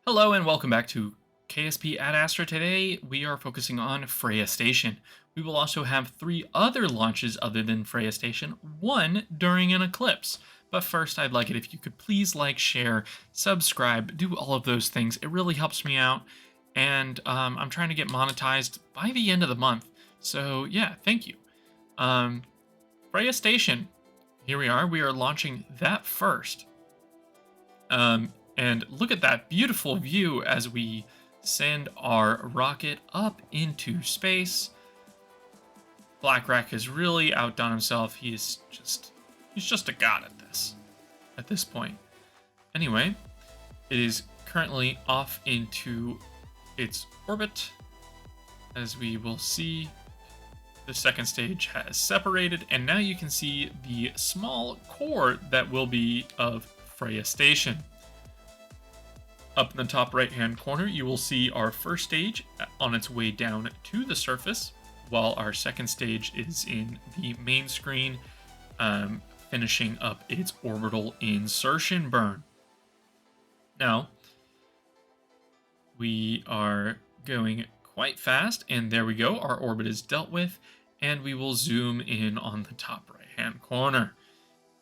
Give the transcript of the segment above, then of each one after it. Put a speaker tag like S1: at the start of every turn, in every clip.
S1: Hello and welcome back to KSP at ASTRA. Today we are focusing on Freya Station. We will also have 3 other launches other than Freya Station, one during an eclipse. But first, I'd like it if you could please like, share, subscribe, do all of those things. It really helps me out, and I'm trying to get monetized by the end of the month. So yeah, thank you. Freya Station, here we are. We are launching that first. And look at that beautiful view as we send our rocket up into space. Blackrock has really outdone himself. He's just a god at this point. Anyway, it is currently off into its orbit. As we will see, the second stage has separated, and now you can see the small core that will be of Freya Station. Up in the top right-hand corner, you will see our first stage on its way down to the surface, while our second stage is in the main screen, finishing up its orbital insertion burn. Now, we are going quite fast, and there we go. Our orbit is dealt with, and we will zoom in on the top right-hand corner.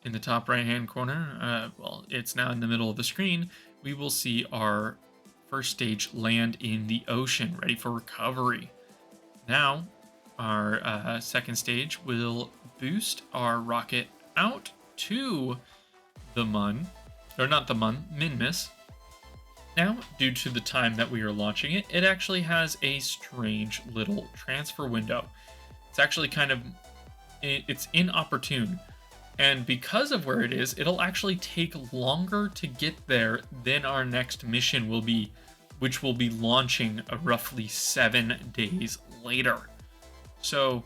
S1: In the top right-hand corner, well, it's now in the middle of the screen, we will see our first stage land in the ocean, ready for recovery. Now, our second stage will boost our rocket out to the Minmus. Now, due to the time that we are launching it, it actually has a strange little transfer window. It's actually it's inopportune. And because of where it is, it'll actually take longer to get there than our next mission will be, which will be launching roughly 7 days later. So,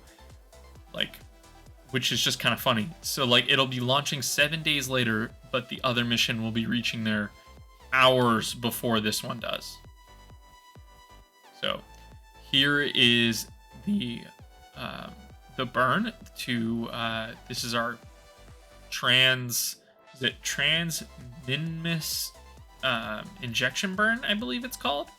S1: which is just kind of funny. So, it'll be launching 7 days later, but the other mission will be reaching there hours before this one does. So, here is the burn to, this is our Minmus injection burn, I believe it's called.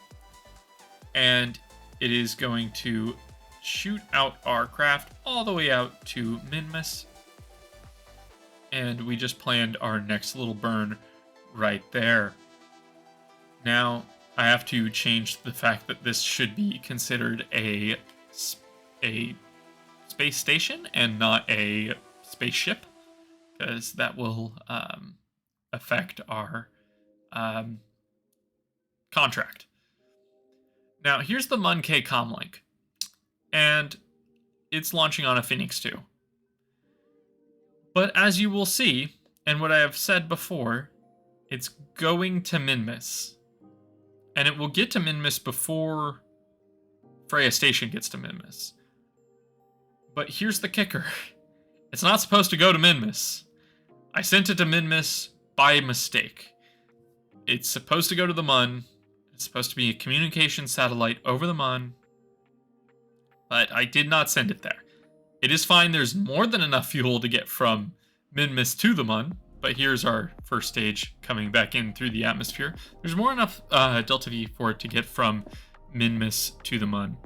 S1: And it is going to shoot out our craft all the way out to Minmus. And we just planned our next little burn right there. Now, I have to change the fact that this should be considered a space station and not a spaceship, because that will affect our contract. Now, here's the MK comlink, and it's launching on a Phoenix 2. But as you will see, and what I have said before, it's going to Minmus. And it will get to Minmus before Freya Station gets to Minmus. But here's the kicker. It's not supposed to go to Minmus. I sent it to Minmus by mistake. It's supposed to go to the Mun. It's supposed to be a communication satellite over the Mun. But I did not send it there. It is fine. There's more than enough fuel to get from Minmus to the Mun. But here's our first stage coming back in through the atmosphere. There's more enough Delta V for it to get from Minmus to the Mun.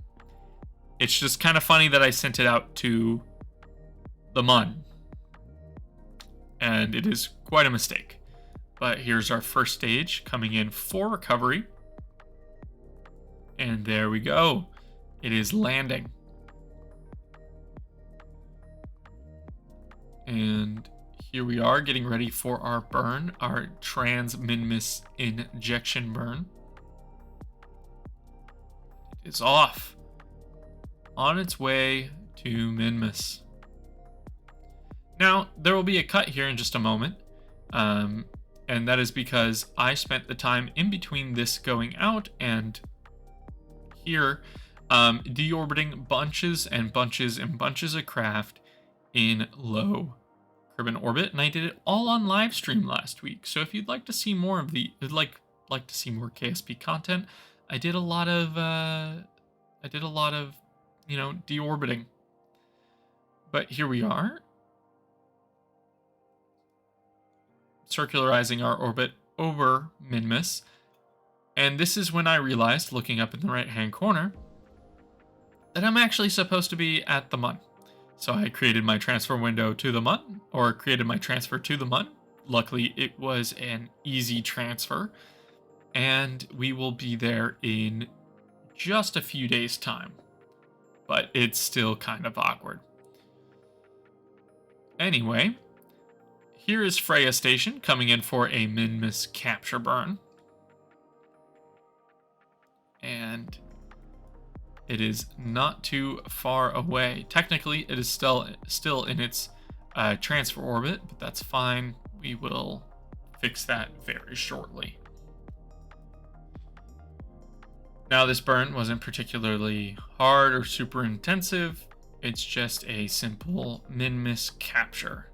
S1: It's just kind of funny that I sent it out to the Mun. And it is quite a mistake. But here's our first stage coming in for recovery. And there we go. It is landing. And here we are getting ready for our burn, our trans-Minmus injection burn. It is off. On its way to Minmus. Now, there will be a cut here in just a moment, and that is because I spent the time in between this going out and here deorbiting bunches and bunches and bunches of craft in low Kerbal orbit, and I did it all on live stream last week. So if you'd like to see more of like to see more KSP content, I did a lot of deorbiting. But here we are, circularizing our orbit over Minmus. And this is when I realized, looking up in the right-hand corner, that I'm actually supposed to be at the MUN. So I created my transfer window to the MUN, or created my transfer to the MUN. Luckily, it was an easy transfer, and we will be there in just a few days' time. But it's still kind of awkward. Anyway, here is Freya Station coming in for a Minmus capture burn. And it is not too far away. Technically, it is still in its transfer orbit, but that's fine. We will fix that very shortly. Now, this burn wasn't particularly hard or super intensive. It's just a simple Minmus capture.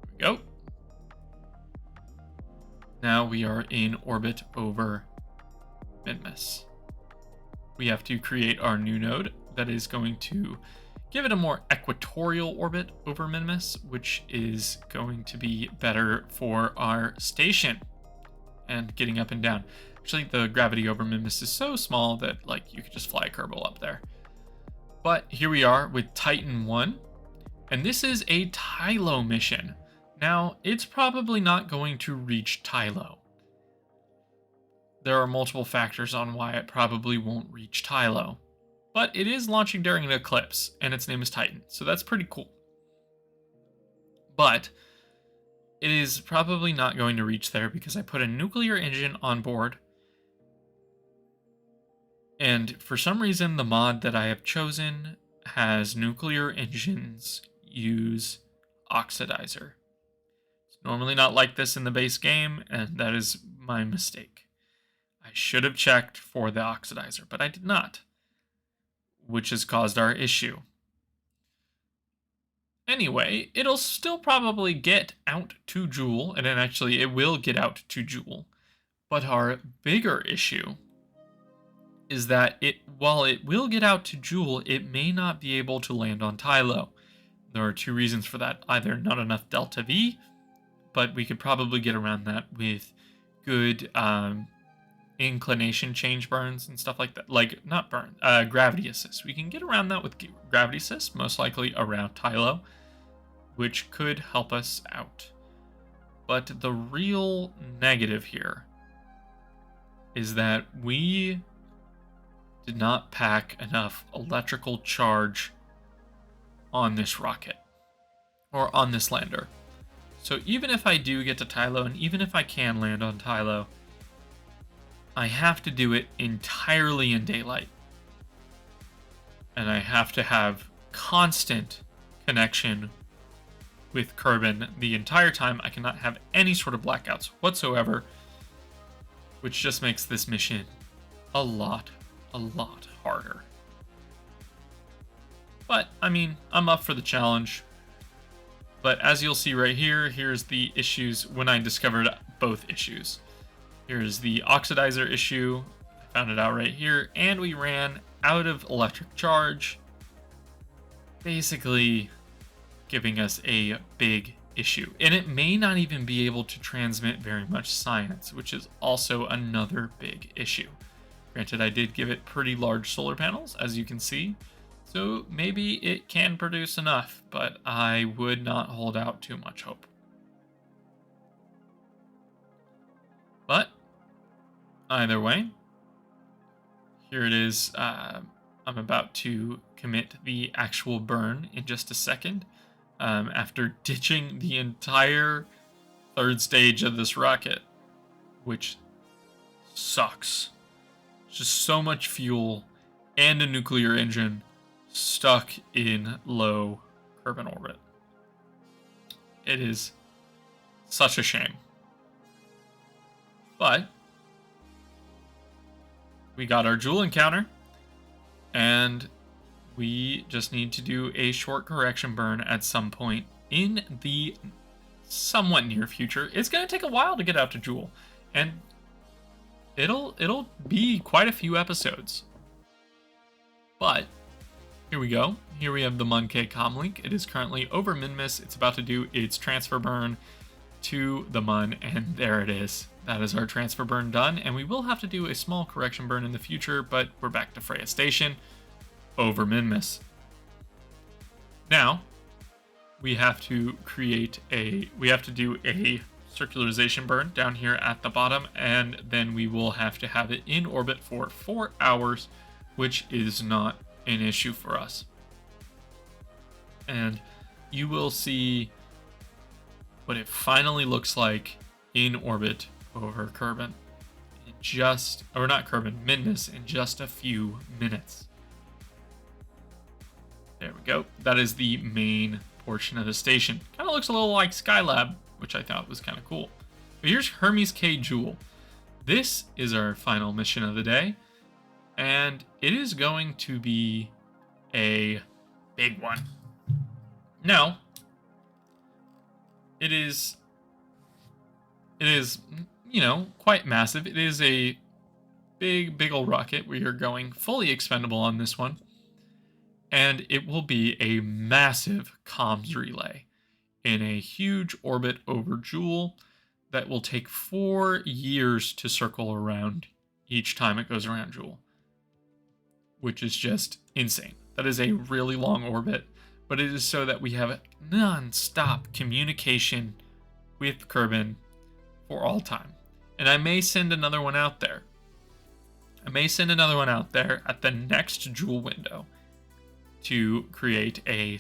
S1: Here we go. Now we are in orbit over Minmus. We have to create our new node that is going to give it a more equatorial orbit over Minmus, which is going to be better for our station and getting up and down. Actually, the gravity over Minmus is so small that like you could just fly a Kerbal up there. But here we are with Titan 1, and this is a Tylo mission. Now, it's probably not going to reach Tylo. There are multiple factors on why it probably won't reach Tylo. But it is launching during an eclipse, and its name is Titan, so that's pretty cool. But it is probably not going to reach there because I put a nuclear engine on board. And for some reason, the mod that I have chosen has nuclear engines use oxidizer. It's normally not like this in the base game, and that is my mistake. I should have checked for the oxidizer, but I did not, which has caused our issue. Anyway, it'll still probably get out to Jool, and then actually it will get out to Jool. But our bigger issue is that while it will get out to Jool, it may not be able to land on Tylo. There are two reasons for that. Either not enough delta V, but we could probably get around that with good inclination change burns and stuff like that. Like, not burn, gravity assist. We can get around that with gravity assist, most likely around Tylo, which could help us out. But the real negative here is that we did not pack enough electrical charge on this rocket, or on this lander. So even if I do get to Tylo, and even if I can land on Tylo, I have to do it entirely in daylight. And I have to have constant connection with Kerbin the entire time. I cannot have any sort of blackouts whatsoever, which just makes this mission a lot harder. But, I mean, I'm up for the challenge. But as you'll see right here, here's the issues when I discovered both issues. Here's the oxidizer issue. I found it out right here. And we ran out of electric charge, basically giving us a big issue. And it may not even be able to transmit very much science, which is also another big issue. Granted, I did give it pretty large solar panels, as you can see. So maybe it can produce enough, but I would not hold out too much hope. But either way, here it is. I'm about to commit the actual burn in just a second. After ditching the entire third stage of this rocket, which sucks. Just so much fuel and a nuclear engine stuck in low Kerbin orbit. It is such a shame. But we got our Jool encounter, and we just need to do a short correction burn at some point in the somewhat near future. It's going to take a while to get out to Jool, and it'll be quite a few episodes. But here we go. Here we have the MK comm link. It is currently over Minmus. It's about to do its transfer burn. to the Mun, and there it is. That is our transfer burn done, and we will have to do a small correction burn in the future, but we're back to Freya Station over Minmus. Now, we have to do a circularization burn down here at the bottom, and then we will have to have it in orbit for 4 hours, which is not an issue for us. And you will see what it finally looks like in orbit over Kerbin Minmus in just a few minutes. There we go. That is the main portion of the station. Kind of looks a little like Skylab, which I thought was kind of cool. But here's Hermes K Jool. This is our final mission of the day, and it is going to be a big one. Now, it is, you know, quite massive. It is a big old rocket. We are going fully expendable on this one. And it will be a massive comms relay in a huge orbit over Jool that will take 4 years to circle around each time it goes around Jool, which is just insane. That is a really long orbit, but it is so that we have non-stop communication with Kerbin for all time. And I may send another one out there. at the next Jool window to create a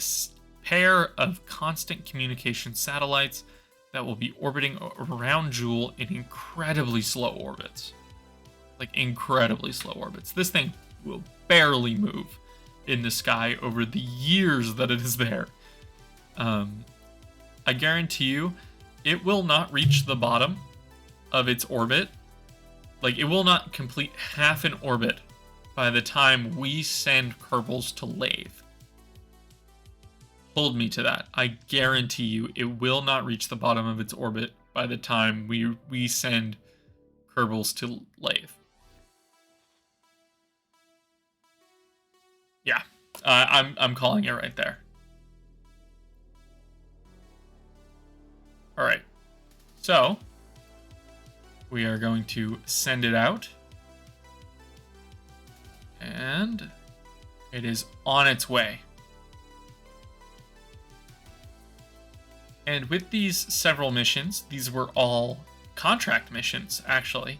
S1: pair of constant communication satellites that will be orbiting around Jool in incredibly slow orbits. Like, incredibly slow orbits. This thing will barely move in the sky over the years that it is there. I guarantee you, it will not reach the bottom of its orbit. Like, it will not complete half an orbit by the time we send Kerbals to Lathe. Hold me to that. I guarantee you it will not reach the bottom of its orbit by the time we send Kerbals to Lathe. Yeah, I'm calling it right there. All right, so we are going to send it out, and it is on its way. And with these several missions, these were all contract missions, actually.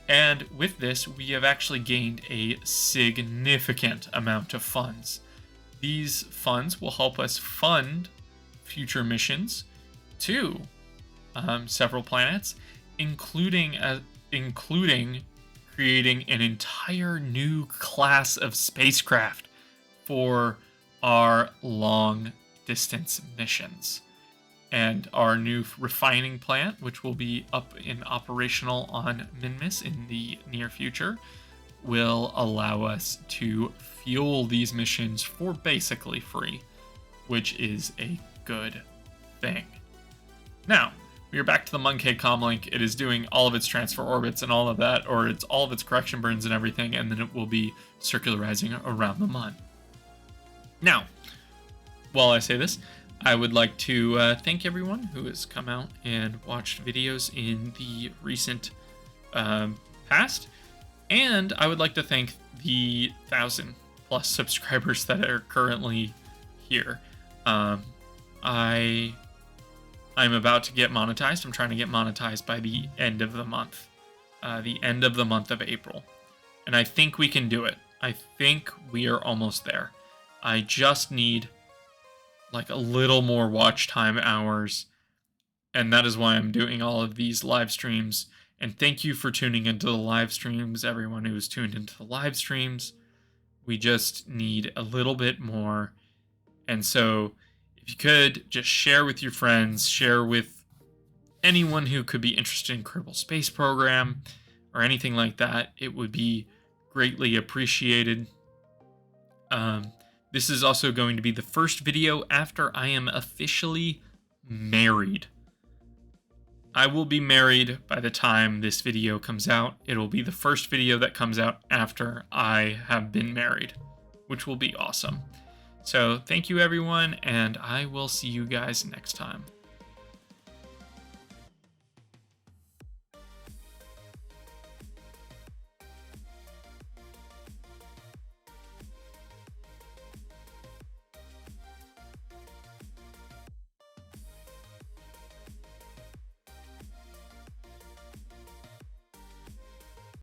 S1: And with this, we have actually gained a significant amount of funds. These funds will help us fund future missions to several planets, including creating an entire new class of spacecraft for our long-distance missions. And our new refining plant, which will be up and operational on Minmus in the near future, will allow us to fuel these missions for basically free, which is a good thing. Now, we are back to the MK comlink. It is doing all of its transfer orbits and all of that, or it's all of its correction burns and everything, and then it will be circularizing around the Mun. Now, while I say this, I would like to thank everyone who has come out and watched videos in the recent past, and I would like to thank the 1,000+ subscribers that are currently here. I'm about to get monetized. I'm trying to get monetized by the end of the month, of April, and I think we can do it. I think we are almost there. I just need like a little more watch time hours, and that is why I'm doing all of these live streams. And thank you for tuning into the live streams, everyone who is tuned into the live streams. We just need a little bit more, and so if you could just share with your friends, share with anyone who could be interested in Kerbal Space Program or anything like that, it would be greatly appreciated. This is also going to be the first video after I am officially married. I will be married by the time this video comes out. It'll be the first video that comes out after I have been married, which will be awesome. So thank you, everyone, and I will see you guys next time.